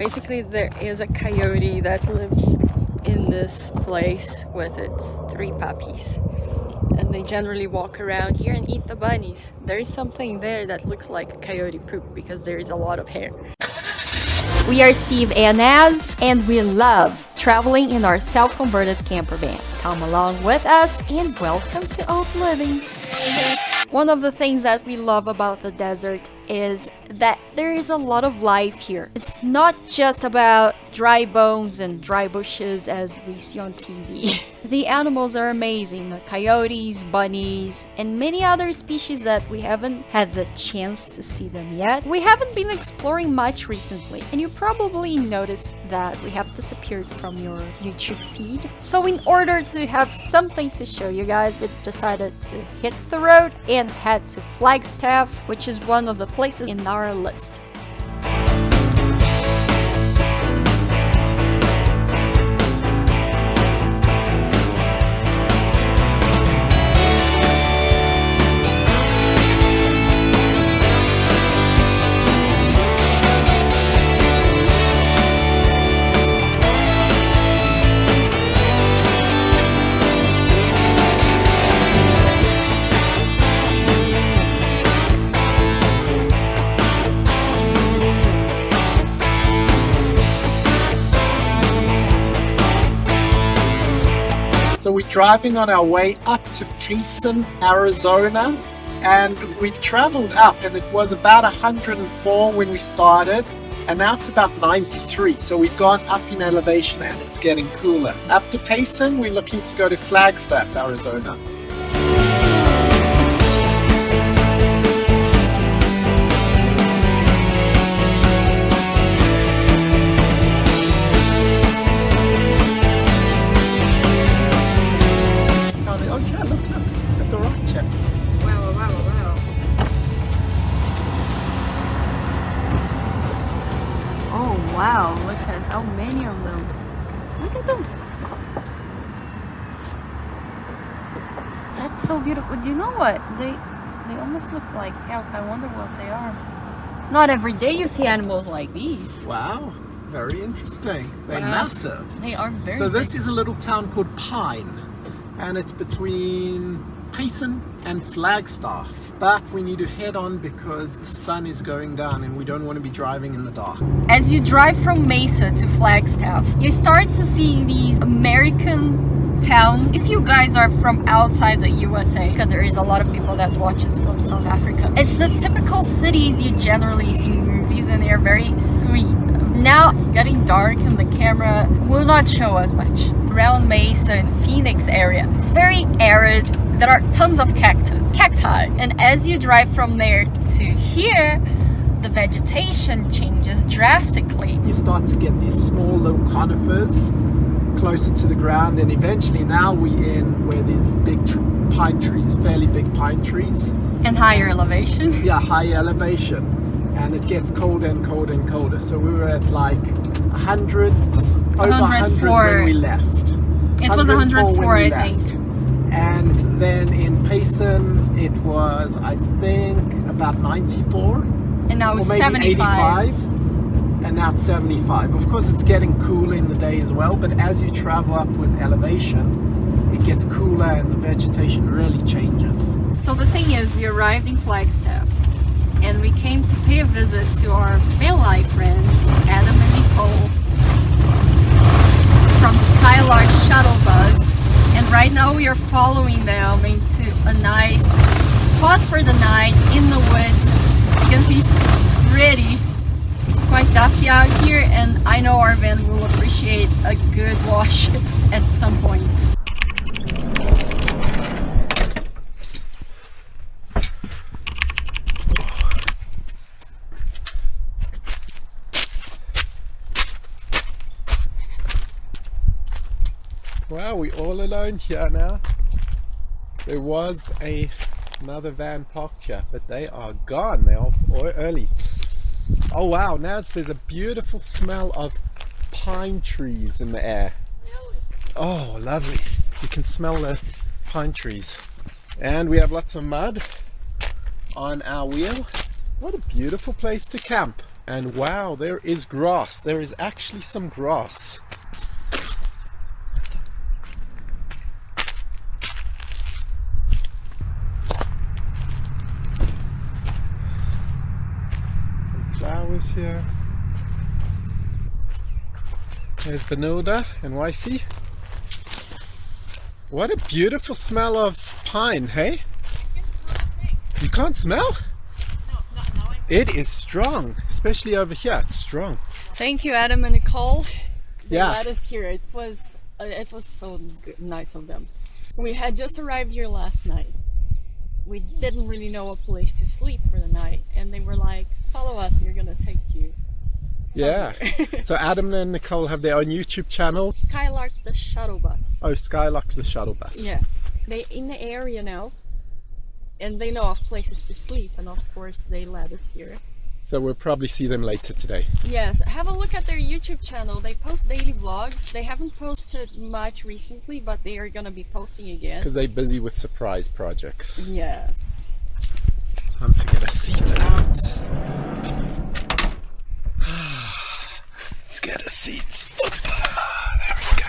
Basically, there is a coyote that lives in this place with its 3 puppies. And they generally walk around here and eat the bunnies. There is something there that looks like coyote poop because there is a lot of hair. We are Steve and Naz, and we love traveling in our self-converted camper van. Come along with us and welcome to Old Living. One of the things that we love about the desert is that there is a lot of life here. It's not just about dry bones and dry bushes as we see on TV. The animals are amazing. The coyotes, bunnies, and many other species that we haven't had the chance to see them yet. We haven't been exploring much recently, and you probably noticed that we have disappeared from your YouTube feed. So in order to have something to show you guys, we decided to hit the road and head to Flagstaff, which is one of the places in our list. So we're driving on our way up to Payson, Arizona, and we've traveled up, and it was about 104 when we started, and now it's about 93. So we've gone up in elevation and it's getting cooler. After Payson, we're looking to go to Flagstaff, Arizona. Wow, look at how many of them. Look at this. That's so beautiful. Do you know what? They almost look like elk. I wonder what they are. It's not every day you see animals like these. Wow, very interesting. They're Wow. massive. They are very So this big. is a little town called Pine, and it's between Payson and Flagstaff. But we need to head on because the sun is going down and we don't want to be driving in the dark. As you drive from Mesa to Flagstaff, you start to see these American towns. If you guys are from outside the USA, because there is a lot of people that watch us from South Africa, it's the typical cities you generally see in movies, and they are very sweet. Now it's getting dark and the camera will not show as much. Around Mesa and Phoenix area, it's very arid. There are tons of cacti, and as you drive from there to here, the vegetation changes drastically. You start to get these small little conifers closer to the ground, and eventually now we're in where these big pine trees, fairly big pine trees. And higher elevation. Yeah, high elevation. And it gets colder and colder and colder. So we were at like 100, over 100 when we left. It was 104, I think. And then in Payson, it was, I think, about 94. And now it's or maybe 75. 85. And now it's 75. Of course, it's getting cooler in the day as well. But as you travel up with elevation, it gets cooler and the vegetation really changes. So the thing is, we arrived in Flagstaff and we came to pay a visit to our van life friends, Adam and Nicole from Skylark Shuttle Bus. And right now we are following them into a nice spot for the night in the woods. You can see it's pretty. It's quite dusty out here, and I know our van will appreciate a good wash at some point. Wow, we're all alone here now. There was another van parked here, but they are gone. They're off early. Oh wow, now there's a beautiful smell of pine trees in the air. Oh, lovely. You can smell the pine trees. And we have lots of mud on our wheel. What a beautiful place to camp. And wow, there is grass. There is actually some grass. Some flowers here. There's Vanilda and wifey. What a beautiful smell of pine, hey? You can't smell? It is strong, especially over here. It's strong. Thank you, Adam and Nicole. They Yeah. let us here. It was so nice of them. We had just arrived here last night. We didn't really know a place to sleep for the night, and they were like, "Follow us. We're gonna take you." Yeah. So Adam and Nicole have their own YouTube channel. Skylark the shuttle bus. Oh, Skylark the shuttle bus. Yes, they in the area now, and they know of places to sleep, and of course they led us here. So we'll probably see them later today. Yes, have a look at their YouTube channel. They post daily vlogs. They haven't posted much recently, but they are gonna be posting again. Because they're busy with surprise projects. Yes. Time to get a seat out. Let's get a seat. There we go.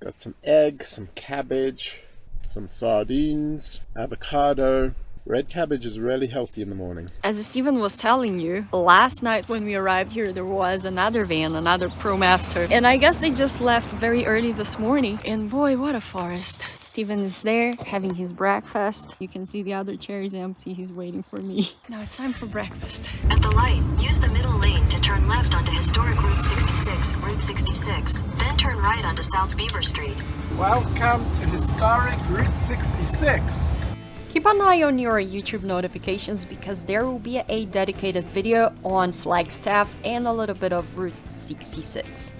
Got some eggs, some cabbage, some sardines, avocado. Red cabbage is really healthy in the morning. As Steven was telling you, last night when we arrived here, there was another van, another ProMaster. And I guess they just left very early this morning. And boy, what a forest. Steven is there having his breakfast. You can see the other chair is empty. He's waiting for me. Now it's time for breakfast. At the light, use the middle lane to turn left onto historic Route 66, then turn right onto South Beaver Street. Welcome to historic Route 66. Keep an eye on your YouTube notifications because there will be a dedicated video on Flagstaff and a little bit of Route 66.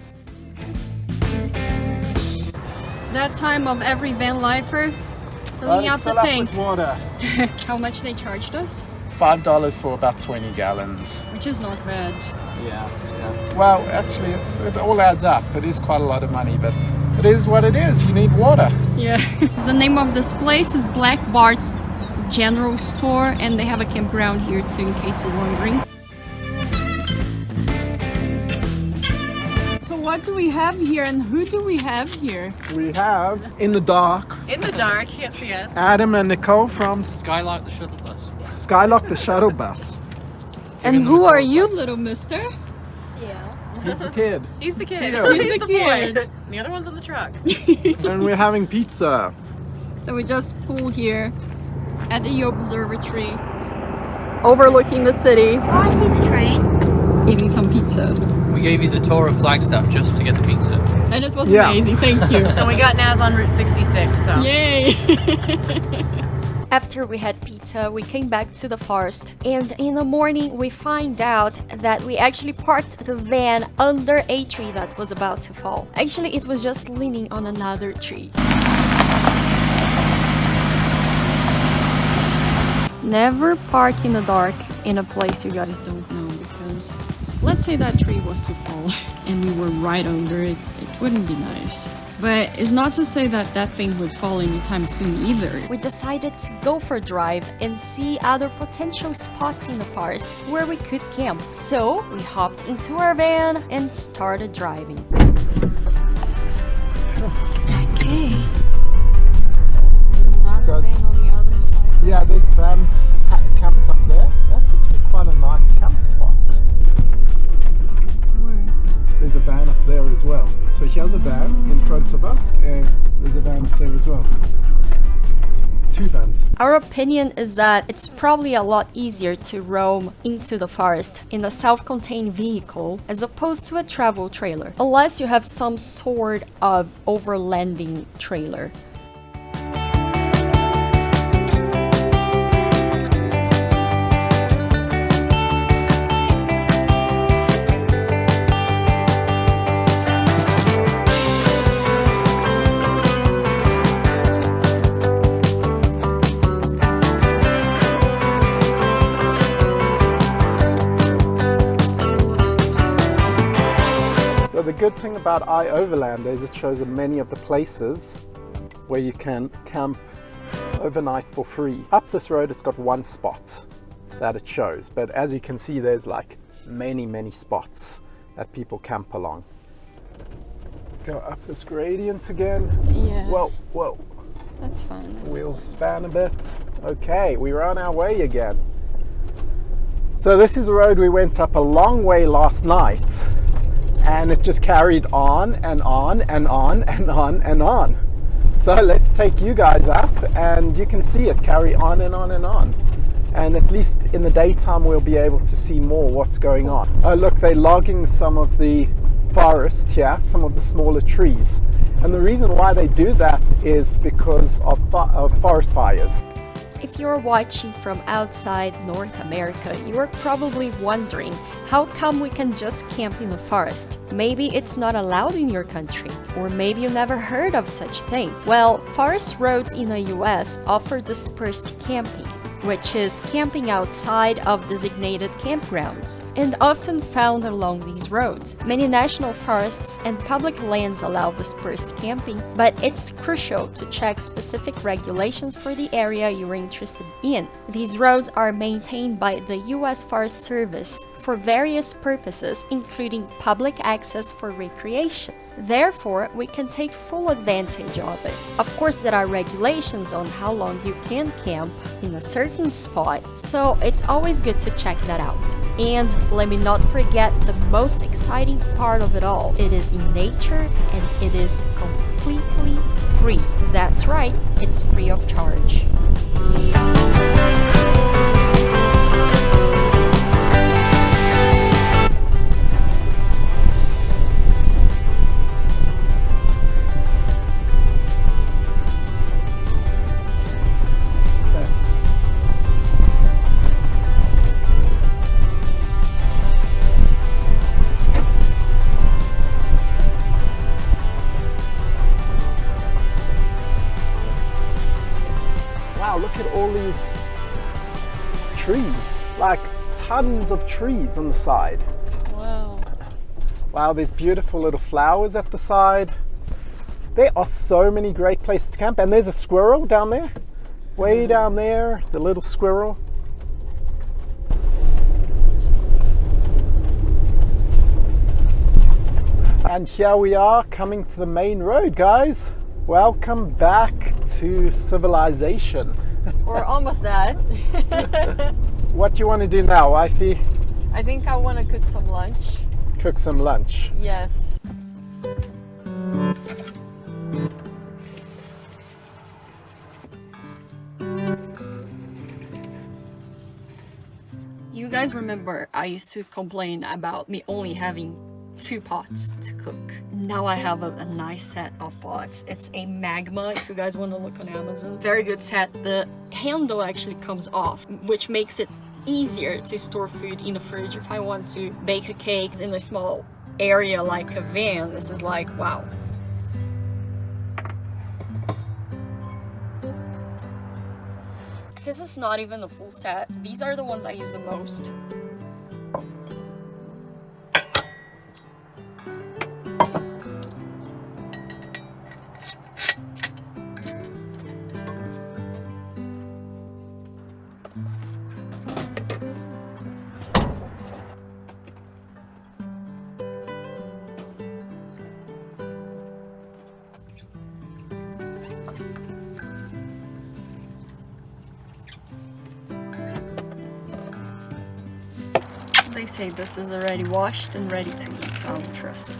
It's that time of every van lifer filling up the tank. With water. How much they charged us? $5 for about 20 gallons. Which is not bad. Yeah. Well, actually, it all adds up. It is quite a lot of money, but it is what it is. You need water. Yeah. The name of this place is Black Bart's General Store, and they have a campground here too, in case you're wondering. So what do we have here, and who do we have here? We have, in the dark, Can't see us. Adam and Nicole from Skylark the shuttle bus. Skylark the shuttle bus. And who are you, little mister? He's the kid. He's the kid. Yeah. He's the kid. Boy. The other one's on the truck. And we're having pizza. So we just pulled here at the observatory, overlooking the city, Oh, I see the train. eating some pizza. We gave you the tour of Flagstaff just to get the pizza. And it was Yeah. amazing, thank you. And we got Naz on Route 66, so. Yay! After we had pizza, we came back to the forest, and in the morning we find out that we actually parked the van under a tree that was about to fall. Actually, it was just leaning on another tree. Never park in the dark in a place you guys don't know, because let's say that tree was to fall and we were right under it, it wouldn't be nice. But it's not to say that that thing would fall anytime soon either. We decided to go for a drive and see other potential spots in the forest where we could camp. So we hopped into our van and started driving. Okay. So- van on the other side. Yeah, there's a van camped up there. That's actually quite a nice camp spot. There's a van up there as well. So here's a van in front of us, and there's a van up there as well. Two vans. Our opinion is that it's probably a lot easier to roam into the forest in a self-contained vehicle as opposed to a travel trailer, unless you have some sort of overlanding trailer. So the good thing about iOverland is it shows many of the places where you can camp overnight for free. Up this road it's got one spot, that it shows. But as you can see, there's like many spots that people camp along. Go up this gradient again. Yeah. Whoa. That's fine. Wheels span a bit. Okay, we're on our way again. So this is the road we went up a long way last night, and it just carried on and on and on and on and on. So let's take you guys up, and you can see it carry on and on and on. And at least in the daytime we'll be able to see more what's going on. Oh look, they're logging some of the forest here, some of the smaller trees. And the reason why they do that is because of forest fires. If you're watching from outside North America, you are probably wondering, how come we can just camp in the forest? Maybe it's not allowed in your country, or maybe you never heard of such thing. Well, forest roads in the US offer dispersed camping, which is camping outside of designated campgrounds, and often found along these roads. Many national forests and public lands allow dispersed camping, but it's crucial to check specific regulations for the area you're interested in. These roads are maintained by the US Forest Service for various purposes, including public access for recreation. Therefore, we can take full advantage of it. Of course, there are regulations on how long you can camp in a certain spot, so it's always good to check that out. And let me not forget the most exciting part of it all. It is in nature and it is completely free. That's right, it's free of charge. Wow, look at all these trees, like tons of trees on the side. Wow. Wow, there's beautiful little flowers at the side. There are so many great places to camp, and there's a squirrel down there, way down there, the little squirrel. And here we are coming to the main road, guys. Welcome back to civilization. We're almost that. What do you want to do now, wifey? I think I want to cook some lunch. Cook some lunch. Yes. You guys remember I used to complain about me only having 2 pots to cook. Now I have a nice set of pots. It's a Magma, if you guys want to look on Amazon. Very good set. The handle actually comes off, which makes it easier to store food in the fridge. If I want to bake a cake in a small area like a van, this is like, wow. This is not even a full set. These are the ones I use the most. They say this is already washed and ready to eat, so I don't trust it.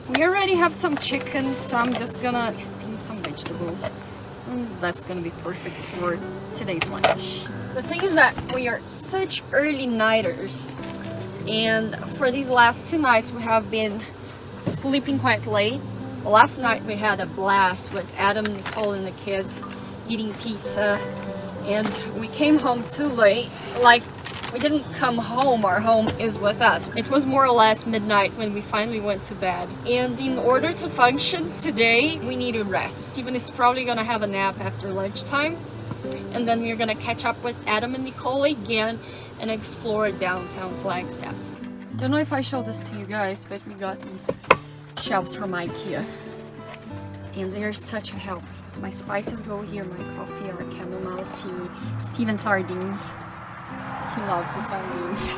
We already have some chicken, so I'm just gonna steam some vegetables. And that's gonna be perfect for today's lunch. The thing is that we are such early nighters, and for these last 2 nights we have been sleeping quite late. Last night we had a blast with Adam, Nicole, and the kids eating pizza, and we came home too late, like We didn't come home, our home is with us. It was more or less midnight when we finally went to bed. And in order to function today, we need to rest. Steven is probably gonna have a nap after lunchtime. And then we're gonna catch up with Adam and Nicole again and explore downtown Flagstaff. Don't know if I showed this to you guys, but we got these shelves from IKEA. And they're such a help. My spices go here, my coffee, our chamomile tea, Steven sardines. He loves the sardines.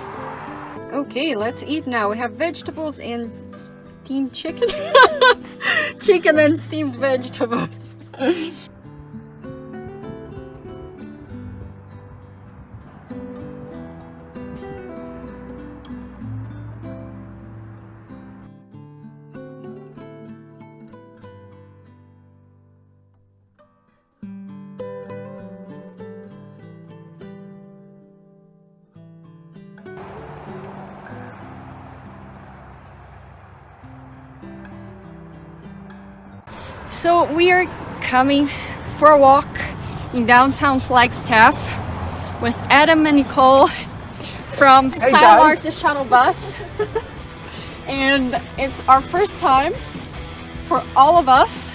Okay, let's eat now. We have vegetables and steamed chicken. Chicken and steamed vegetables. So we are coming for a walk in downtown Flagstaff with Adam and Nicole from Skylark, the shuttle bus. And it's our first time for all of us